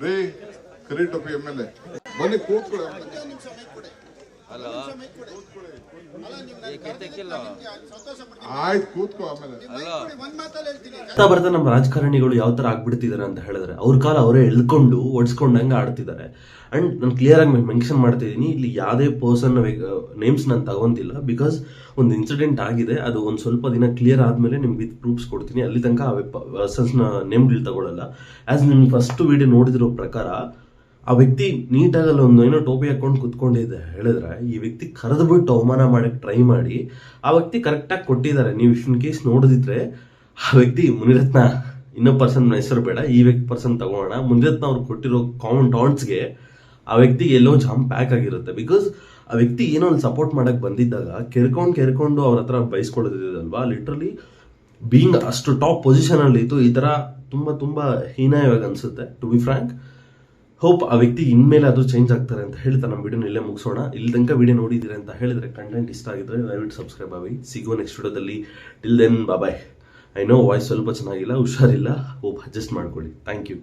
ರೀ ಕರಿ ಟೊಪ್ಪಿ ಎಮ್ಮೆಲ್ಯೆ ಬನ್ನಿ ಕೂತ್ಕೊಳ್ಳಿ. ಆಯ್ತು ಕೂತ್ಕೋ. ಆಮೇಲೆ ಬರ್ತಾ ನಮ್ಮ ರಾಜಕಾರಣಿಗಳು ಯಾವ ತರ ಆಗ್ಬಿಡ್ತಿದಾರೆ ಅಂತ ಹೇಳಿದ್ರೆ ಅವ್ರ ಕಾಲ ಅವರೇ ಎಳ್ಕೊಂಡು ಒಡ್ಸ್ಕೊಂಡಂಗೆ ಆಡ್ತಿದ್ದಾರೆ. ಅಂಡ್ ನಾನು ಕ್ಲಿಯರ್ ಆಗಿ ಮೆನ್ಷನ್ ಮಾಡ್ತಿದ್ದೀನಿ, ಇಲ್ಲಿ ಯಾವುದೇ ಪರ್ಸನ್ ನೇಮ್ಸ್ ನಾನು ತಗೊಂತಿಲ್ಲ. ಬಿಕಾಸ್ ಒಂದು ಇನ್ಸಿಡೆಂಟ್ ಆಗಿದೆ, ಅದು ಒಂದು ಸ್ವಲ್ಪ ದಿನ ಕ್ಲಿಯರ್ ಆದ್ಮೇಲೆ ನಿಮ್ಗೆ ವಿತ್ ಪ್ರೂಫ್ಸ್ ಕೊಡ್ತೀನಿ. ಅಲ್ಲಿ ತನಕ ಆ ಪರ್ಸನ್ಸ್ನ ನೇಮ್ಗಳು ತಗೊಳ್ಳಲ್ಲ. ಆಸ್ ನಿಮ್ಗೆ ಫಸ್ಟ್ ವಿಡಿಯೋ ನೋಡಿದಿರೋ ಪ್ರಕಾರ ಆ ವ್ಯಕ್ತಿ ನೀಟಾಗಲ್ಲ ಒಂದು ಏನೋ ಟೋಪಿ ಹಾಕೊಂಡು ಕುತ್ಕೊಂಡಿದ್ದೆ ಹೇಳಿದ್ರೆ, ಈ ವ್ಯಕ್ತಿ ಕರೆದು ಬಿಟ್ಟು ಅವಮಾನ ಮಾಡಕ್ಕೆ ಟ್ರೈ ಮಾಡಿ ಆ ವ್ಯಕ್ತಿ ಕರೆಕ್ಟಾಗಿ ಕೊಟ್ಟಿದ್ದಾರೆ. ನೀವು ಇನ್ ಕೇಸ್ ನೋಡಿದ್ರೆ ಆ ವ್ಯಕ್ತಿ ಮುನಿರತ್ನ, ಇನ್ನೊ ಪರ್ಸನ್ ಹೆಸರು ಬೇಡ, ಈ ವ್ಯಕ್ತಿ ಪರ್ಸನ್ ತಗೋಣ. ಮುನಿರತ್ನ ಅವ್ರು ಕೊಟ್ಟಿರೋ ಕಾಮನ್ ಟಾಂಟ್ಸ್ಗೆ ಆ ವ್ಯಕ್ತಿಗೆ ಎಲ್ಲೋ ಜಾಮ್ ಪ್ಯಾಕ್ ಆಗಿರುತ್ತೆ. ಬಿಕಾಸ್ ಆ ವ್ಯಕ್ತಿ ಏನೋ ಒಂದು ಸಪೋರ್ಟ್ ಮಾಡಕ್ಕೆ ಬಂದಿದ್ದಾಗ ಕೆರ್ಕೊಂಡು ಅವ್ರ ಹತ್ರ ಬಯಸ್ಕೊಳ್ಳೋದಿದಲ್ವಾ, ಲಿಟ್ರಲಿ ಬೀಯಿಂಗ್ ಅಷ್ಟು ಟಾಪ್ ಪೊಸಿಷನ್ ಅಲ್ಲಿ ಇತ್ತು. ಈ ತರ ತುಂಬಾ ಹೀನಾಯವಾಗಿ ಅನ್ಸುತ್ತೆ ಟು ಬಿ ಫ್ರಾಂಕ್. ಹೋಪ್ ಆ ವ್ಯಕ್ತಿ ಇನ್ಮೇಲೆ ಅದು ಚೇಂಜ್ ಆಗ್ತಾರೆ ಅಂತ ಹೇಳ್ತಾ ನಮ್ಮ ವಿಡಿಯೋನ ಇಲ್ಲೇ ಮುಗಿಸೋಣ. ಇಲ್ಲಿ ತನಕ ವಿಡಿಯೋ ನೋಡಿದ್ದೀರಿ ಅಂತ ಹೇಳಿದ್ರೆ, ಕಂಟೆಂಟ್ ಇಷ್ಟ ಆಗಿದ್ರೆ ದಯವಿಟ್ಟು ಸಬ್ಸ್ಕ್ರೈಬ್ ಆಗಿ. ಸಿಗುವ ನೆಕ್ಸ್ಟ್ ವಿಡಿಯೋದಲ್ಲಿ. Till then bye. I know voice ಸ್ವಲ್ಪ ಚೆನ್ನಾಗಿಲ್ಲ, ಹುಷಾರಿಲ್ಲ, ಹೋಪ್ ಅಡ್ಜಸ್ಟ್ ಮಾಡ್ಕೊಳ್ಳಿ. Thank you.